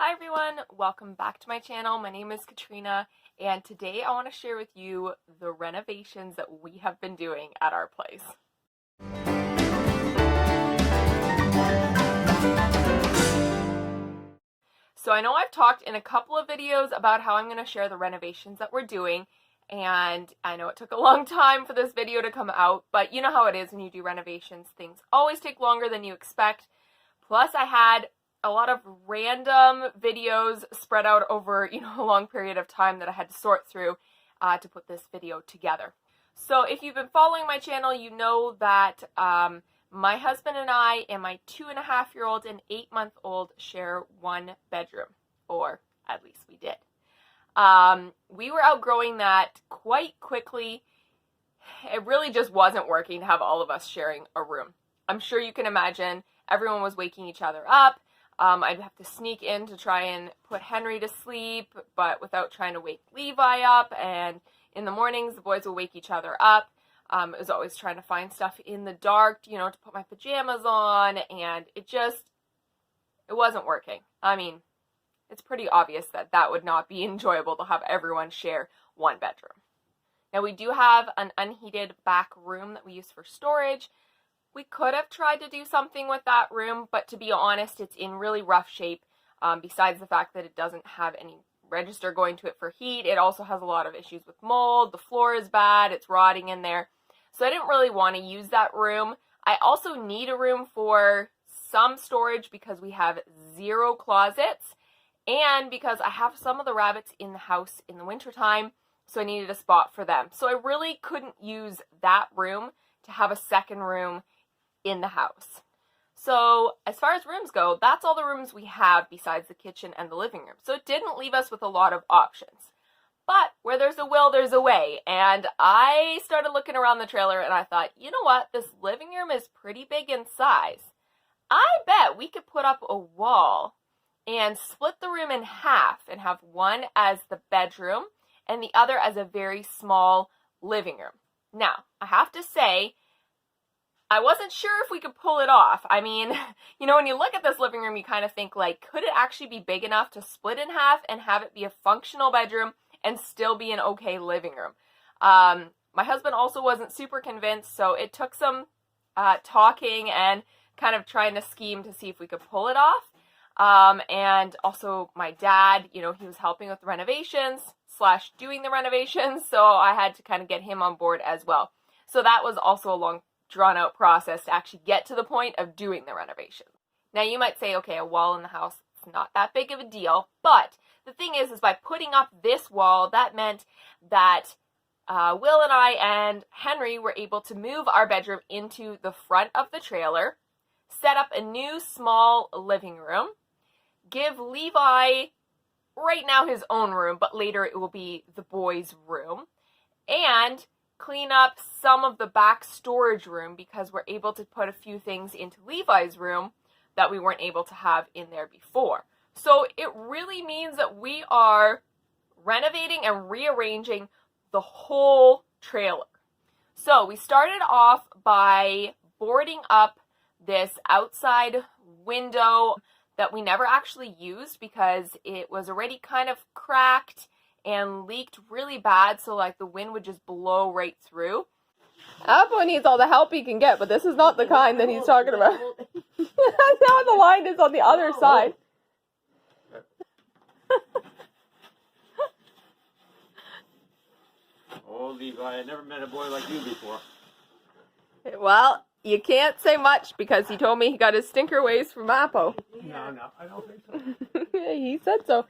Hi everyone, welcome back to my channel. My name is Katrina, and today I want to share with you the renovations that we have been doing at our place. So I know I've talked in a couple of videos about how I'm going to share the renovations that we're doing, and I know it took a long time for this video to come out, but you know how it is when you do renovations. Things always take longer than you expect. Plus I had a lot of random videos spread out over, a long period of time that I had to sort through to put this video together. So if you've been following my channel, you know that my husband and I and my 2.5-year-old and 8-month-old share one bedroom, or at least we did. We were outgrowing that quite quickly. It really just wasn't working to have all of us sharing a room. I'm sure you can imagine everyone was waking each other up. I'd have to sneak in to try and put Henry to sleep, but without trying to wake Levi up. And in the mornings, the boys will wake each other up. I was always trying to find stuff in the dark, to put my pajamas on, and it wasn't working. I mean, it's pretty obvious that that would not be enjoyable to have everyone share one bedroom. Now, we do have an unheated back room that we use for storage. We could have tried to do something with that room, but to be honest, it's in really rough shape. Besides the fact that it doesn't have any register going to it for heat, it also has a lot of issues with mold. The floor is bad, it's rotting in there. So I didn't really want to use that room. I also need a room for some storage because we have 0 closets and because I have some of the rabbits in the house in the wintertime, so I needed a spot for them. So I really couldn't use that room to have a second room in the house. So as far as rooms go, that's all the rooms we have besides the kitchen and the living room. So it didn't leave us with a lot of options. But where there's a will, there's a way. And I started looking around the trailer and I thought, you know what? This living room is pretty big in size. I bet we could put up a wall and split the room in half and have one as the bedroom and the other as a very small living room. Now, I have to say, I wasn't sure if we could pull it off. I mean, when you look at this living room, you kind of think, like, could it actually be big enough to split in half and have it be a functional bedroom and still be an okay living room? My husband also wasn't super convinced, so it took some talking and kind of trying to scheme to see if we could pull it off. And also my dad, he was helping with the renovations / doing the renovations, so I had to kind of get him on board as well. So that was also a long drawn-out process to actually get to the point of doing the renovation. Now you might say, okay, a wall in the house, it's not that big of a deal, but the thing is by putting up this wall, that meant that Will and I and Henry were able to move our bedroom into the front of the trailer, set up a new small living room, give Levi right now his own room, but later it will be the boys' room, and clean up some of the back storage room because we're able to put a few things into Levi's room that we weren't able to have in there before. So it really means that we are renovating and rearranging the whole trailer. So we started off by boarding up this outside window that we never actually used because it was already kind of cracked and leaked really bad, so like the wind would just blow right through. Apple needs all the help he can get, but this is not the kind that he's talking about. Now the line is on the other side. Oh, Levi, I never met a boy like you before. Well, you can't say much because he told me he got his stinker ways from Apple. No, I don't think so. He said so.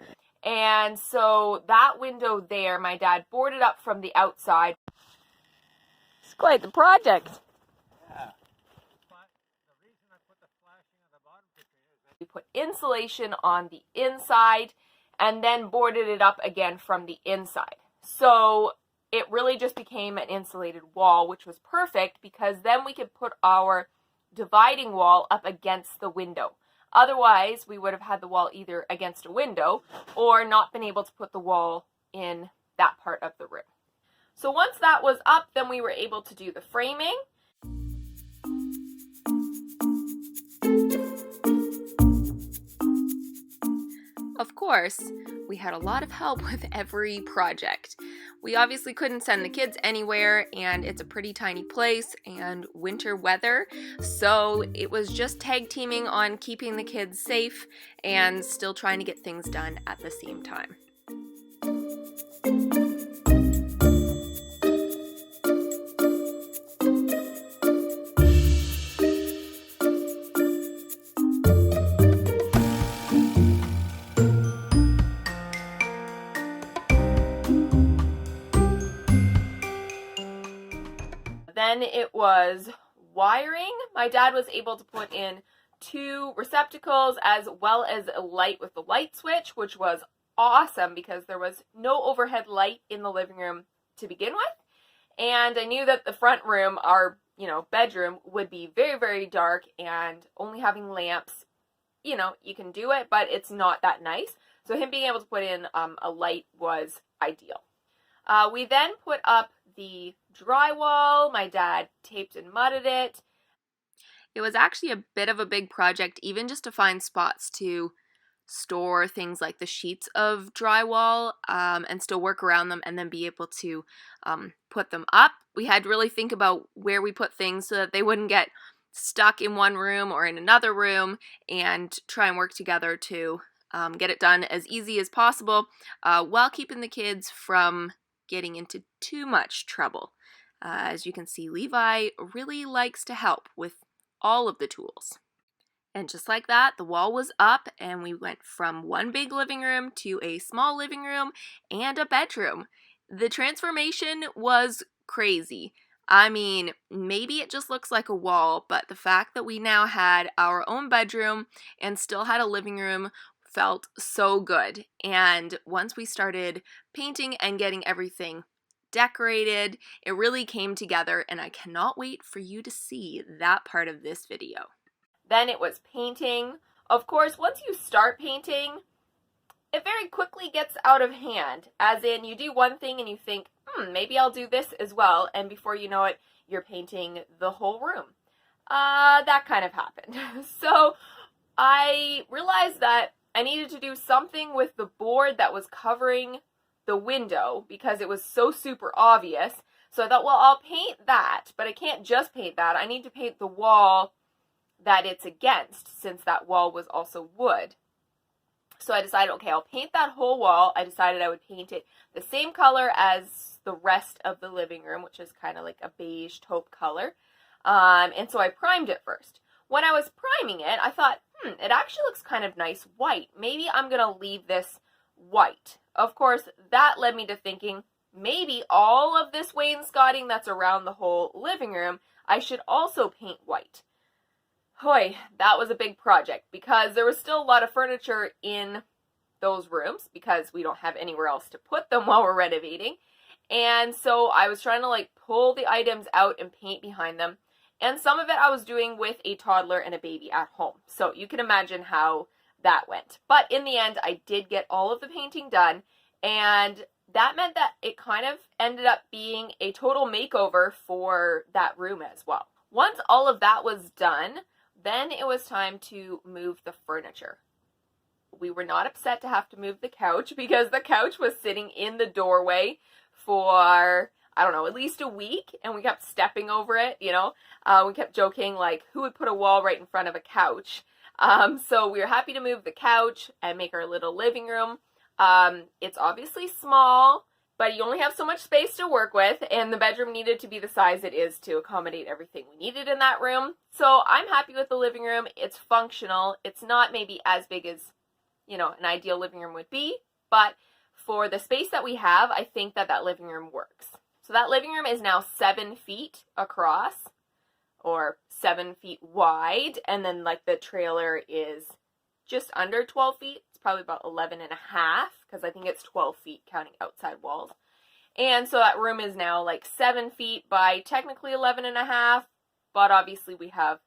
And so that window there, my dad boarded up from the outside. It's quite the project. Yeah. But the reason I put the flashing on the bottom picture is that we put insulation on the inside and then boarded it up again from the inside. So it really just became an insulated wall, which was perfect because then we could put our dividing wall up against the window. Otherwise, we would have had the wall either against a window or not been able to put the wall in that part of the room. So once that was up, then we were able to do the framing. Of course, we had a lot of help with every project. We obviously couldn't send the kids anywhere, and it's a pretty tiny place and winter weather, so it was just tag teaming on keeping the kids safe and still trying to get things done at the same time. Then it was wiring. My dad was able to put in 2 receptacles as well as a light with the light switch, which was awesome because there was no overhead light in the living room to begin with. And I knew that the front room, our, bedroom, would be very, very dark, and only having lamps, you can do it, but it's not that nice. So him being able to put in a light was ideal. We then put up the drywall. My dad taped and mudded it. It was actually a bit of a big project, even just to find spots to store things like the sheets of drywall and still work around them and then be able to put them up. We had to really think about where we put things so that they wouldn't get stuck in one room or in another room, and try and work together to get it done as easy as possible while keeping the kids from getting into too much trouble. As you can see, Levi really likes to help with all of the tools. And just like that, the wall was up, and we went from one big living room to a small living room and a bedroom. The transformation was crazy. I mean, maybe it just looks like a wall, but the fact that we now had our own bedroom and still had a living room felt so good. And once we started painting and getting everything decorated, it really came together, and I cannot wait for you to see that part of this video. Then it was painting. Of course, once you start painting, it very quickly gets out of hand, as in you do one thing and you think, maybe I'll do this as well, and before you know it, you're painting the whole room. That kind of happened. So I realized that I needed to do something with the board that was covering the window because it was so super obvious. So I thought, well, I'll paint that, but I can't just paint that. I need to paint the wall that it's against, since that wall was also wood. So I decided, okay, I'll paint that whole wall. I decided I would paint it the same color as the rest of the living room, which is kind of like a beige taupe color. And so I primed it first. When I was priming it, I thought, it actually looks kind of nice white. Maybe I'm going to leave this white. Of course, that led me to thinking, maybe all of this wainscoting that's around the whole living room, I should also paint white. Hoy, that was a big project because there was still a lot of furniture in those rooms because we don't have anywhere else to put them while we're renovating. And so I was trying to pull the items out and paint behind them. And some of it I was doing with a toddler and a baby at home. So you can imagine how that went. But in the end, I did get all of the painting done. And that meant that it kind of ended up being a total makeover for that room as well. Once all of that was done, then it was time to move the furniture. We were not upset to have to move the couch because the couch was sitting in the doorway for, I don't know, at least a week, and we kept stepping over it, We kept joking, who would put a wall right in front of a couch? So we were happy to move the couch and make our little living room. It's obviously small, but you only have so much space to work with, and the bedroom needed to be the size it is to accommodate everything we needed in that room. So I'm happy with the living room. It's functional. It's not maybe as big as, an ideal living room would be, but for the space that we have, I think that living room works. So that living room is now 7 feet across, or 7 feet wide, and then the trailer is just under 12 feet. It's probably about 11 and a half, because I think it's 12 feet counting outside walls. And so that room is now 7 feet by technically 11 and a half, but obviously we have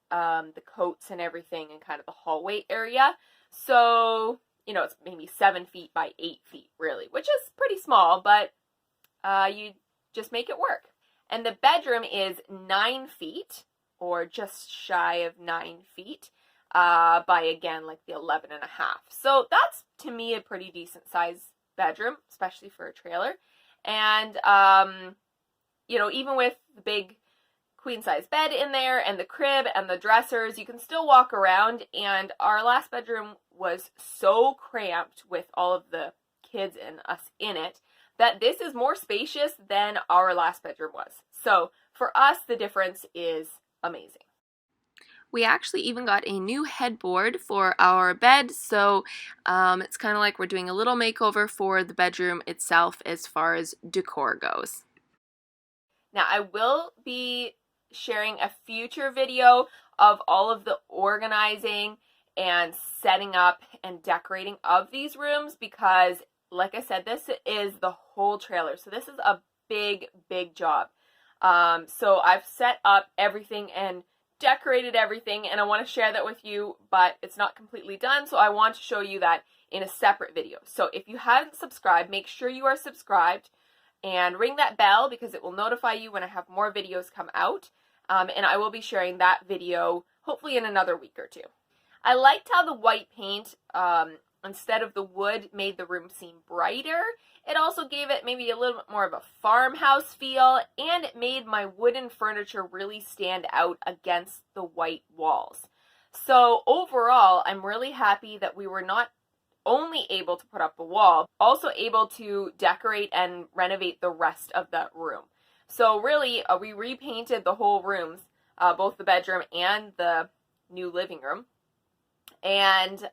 the coats and everything in kind of the hallway area. So, it's maybe 7 feet by 8 feet, really, which is pretty small, but you just make it work. And the bedroom is 9 feet, or just shy of 9 feet, by, again, the 11 and a half. So that's to me, a pretty decent sized bedroom, especially for a trailer. And, you know, even with the big queen size bed in there and the crib and the dressers, you can still walk around. And our last bedroom was so cramped with all of the kids and us in it that this is more spacious than our last bedroom was. So for us, the difference is amazing. We actually even got a new headboard for our bed, so it's kind of like we're doing a little makeover for the bedroom itself as far as decor goes. Now, I will be sharing a future video of all of the organizing and setting up and decorating of these rooms because, like I said, this is the whole trailer, so this is a big, big job. So I've set up everything and decorated everything, and I want to share that with you, but it's not completely done, so I want to show you that in a separate video. So if you haven't subscribed, make sure you are subscribed and ring that bell because it will notify you when I have more videos come out, and I will be sharing that video hopefully in another week or two. I liked how the white paint, instead of the wood, made the room seem brighter. It also gave it maybe a little bit more of a farmhouse feel, and it made my wooden furniture really stand out against the white walls. So overall, I'm really happy that we were not only able to put up a wall, also able to decorate and renovate the rest of that room. So really, we repainted the whole rooms, both the bedroom and the new living room, and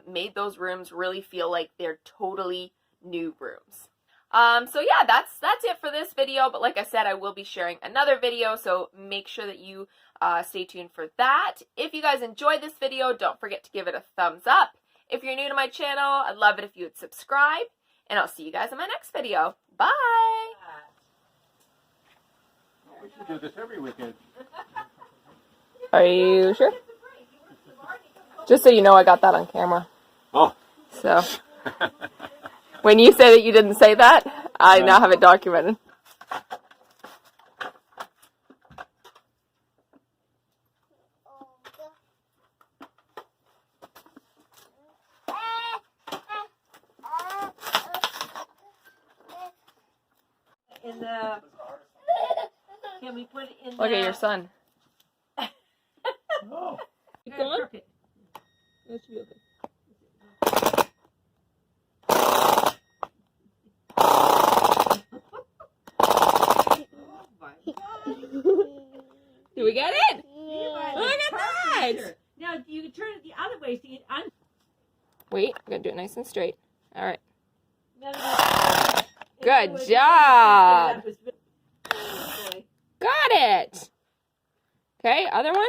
made those rooms really feel like they're totally new rooms. So yeah, that's it for this video, but like I said, I will be sharing another video, so make sure that you stay tuned for that. If you guys enjoyed this video, don't forget to give it a thumbs up. If you're new to my channel, I'd love it if you would subscribe, and I'll see you guys in my next video. Bye! We should do this every weekend. Are you sure? Just so you know, I got that on camera. Oh. So, when you say that you didn't say that, I now have it documented. In the, can we put it in Look at your son. Oh. Keep going. That should be okay. Do we get it? Yeah. Look at that! Now you can turn it the other way so you can Wait, I'm gonna do it nice and straight. All right. Good Good job. Got it. Okay, other one.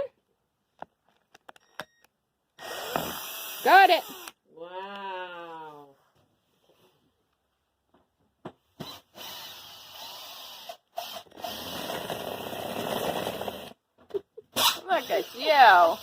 Got it. Wow. Look at you.